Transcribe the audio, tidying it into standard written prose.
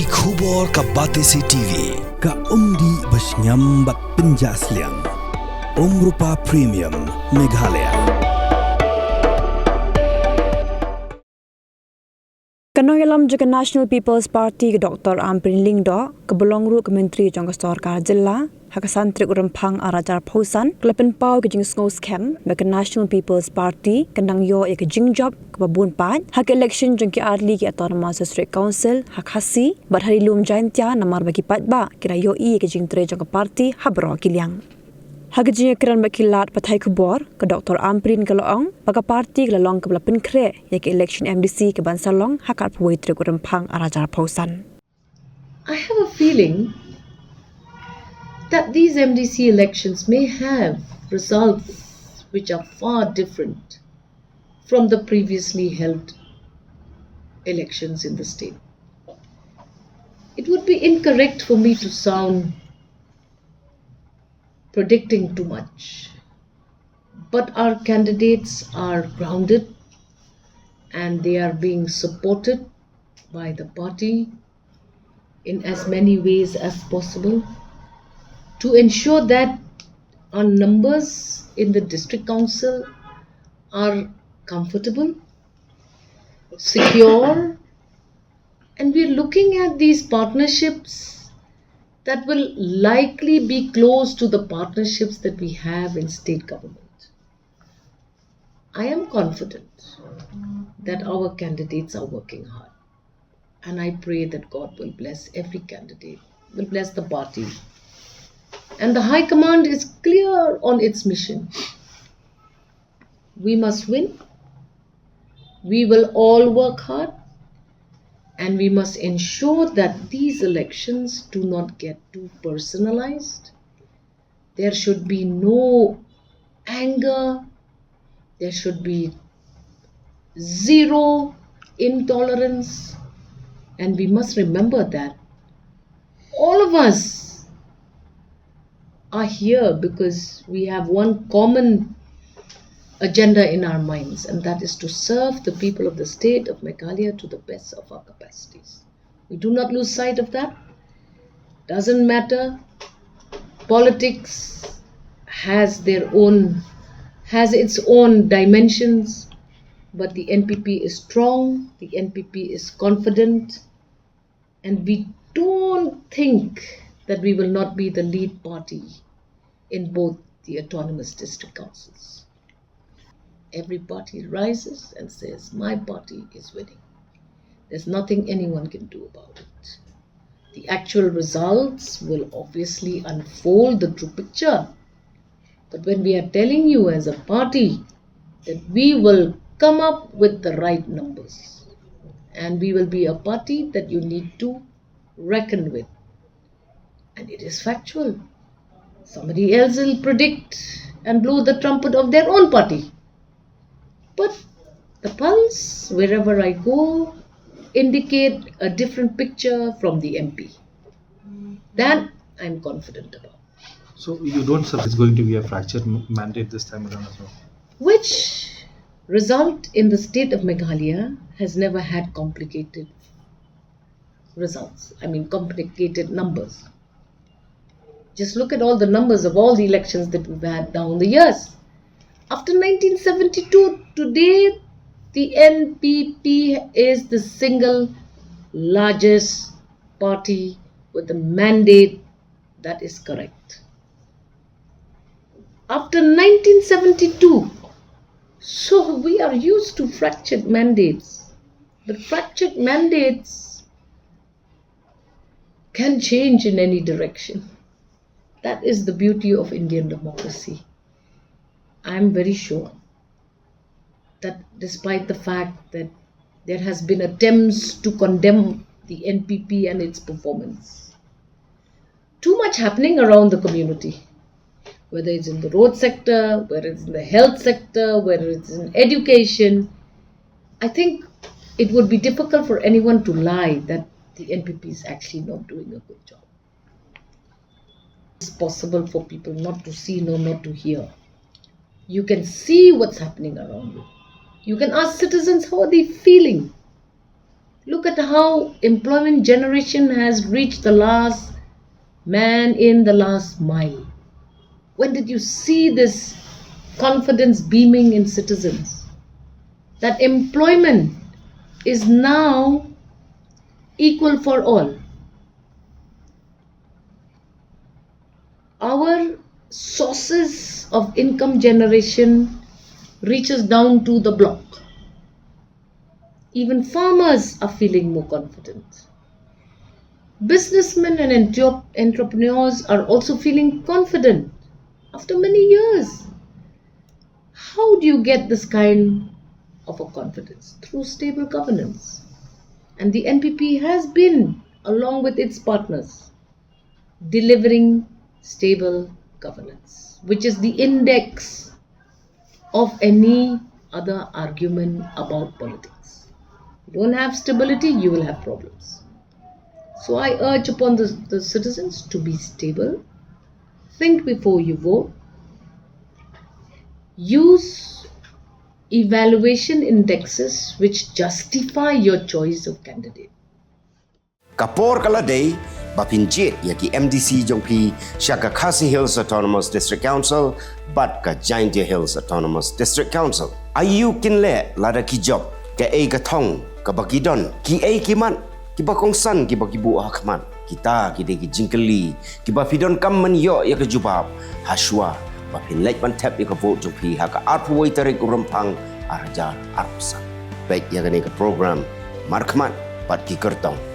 Ki khubor ka Batesi TV ka umdi basnyam bat penjaslian. Rupa Premium Meghalaya. Kanoyalam juga National People's Party ke Dr. Ampareen Lingdo ke Belongru ke Menteri Jangka Sarkar Jilla Hakasantri Urempang Arajar Pausan Kelepen Pau ke Sngewskhem ke National People's Party kendang yo ke Jingjob ke Babun Pat hak election jengki adli ke Autonomous District Council hak hasi bat hari lum jaintia namar bagi patba kira yo ke Jingtre Jangka Party habro kiliang Hagajnya keran bakilat patai kubor ke Dr. Ampareen ke loong baka parti ke lalong ke belapen kre ya ke election MDC ke Bansalong hakat puai trik urempang arajar pausan. I have a feeling that these MDC elections may have results which are far different from the previously held elections in the state. It would be incorrect for me to sound predicting too much, but our candidates are grounded and they are being supported by the party in as many ways as possible to ensure that our numbers in the district council are comfortable, secure, and we're looking at these partnerships that will likely be close to the partnerships that we have in state government. I am confident that our candidates are working hard, and I pray that God will bless every candidate, will bless the party. And the High Command is clear on its mission. We must win. We will all work hard. And we must ensure that these elections do not get too personalized. There should be no anger. There should be zero intolerance. And we must remember that all of us are here because we have one common agenda in our minds, and that is to serve the people of the state of Meghalaya to the best of our capacities. We do not lose sight of that. Doesn't matter. Politics has its own dimensions, but the NPP is strong, the NPP is confident, and we don't think that we will not be the lead party in both the autonomous district councils. Every party rises and says, my party is winning. There's nothing anyone can do about it. The actual results will obviously unfold the true picture. But when we are telling you as a party that we will come up with the right numbers, and we will be a party that you need to reckon with, and it is factual. Somebody else will predict and blow the trumpet of their own party. But the pulse, wherever I go, indicate a different picture from the MP. That I'm confident about. So you don't say it's going to be a fractured mandate this time around as well? Which result in the state of Meghalaya has never had complicated results. Complicated numbers. Just look at all the numbers of all the elections that we've had down the years. After 1972, today the NPP is the single largest party with a mandate that is correct. After 1972, so we are used to fractured mandates. But fractured mandates can change in any direction. That is the beauty of Indian democracy. I am very sure that despite the fact that there has been attempts to condemn the NPP and its performance, too much happening around the community, whether it's in the road sector, whether it's in the health sector, whether it's in education, I think it would be difficult for anyone to lie that the NPP is actually not doing a good job. It's possible for people not to see nor not to hear. You can see what's happening around you. You can ask citizens how are they feeling. Look at how employment generation has reached the last man in the last mile. When did you see this confidence beaming in citizens? That employment is now equal for all. Our sources of income generation reaches down to the block. Even farmers are feeling more confident. Businessmen and entrepreneurs are also feeling confident after many years. How do you get this kind of a confidence? Through stable governance. And the NPP has been, along with its partners, delivering stable governance, which is the index of any other argument about politics. If you don't have stability, you will have problems. So I urge upon the citizens to be stable, think before you vote, use evaluation indexes which justify your choice of candidate. Kapor Kaladay, Bapinjit Yaki MDC Jongpi, Shaka Khasi Hills Autonomous District Council, Batka Jaintia Hills Autonomous District Council. Ayu Kinle, Lada Kijob, Ke A Gatong, Kabakidon, Ki A Kiman, Kibakong San, Kibakibu Hakman, Kita, Kideki Jinkali, Kibafidon Kaman Yo Yakajubab, Hashwa, Bapin Lekman Tap Yakavote Jongpi, Haka Arpway Tarik Urampang, Arajar Arpsa. Baik Yaganika program, Markman, Pat Kikertong.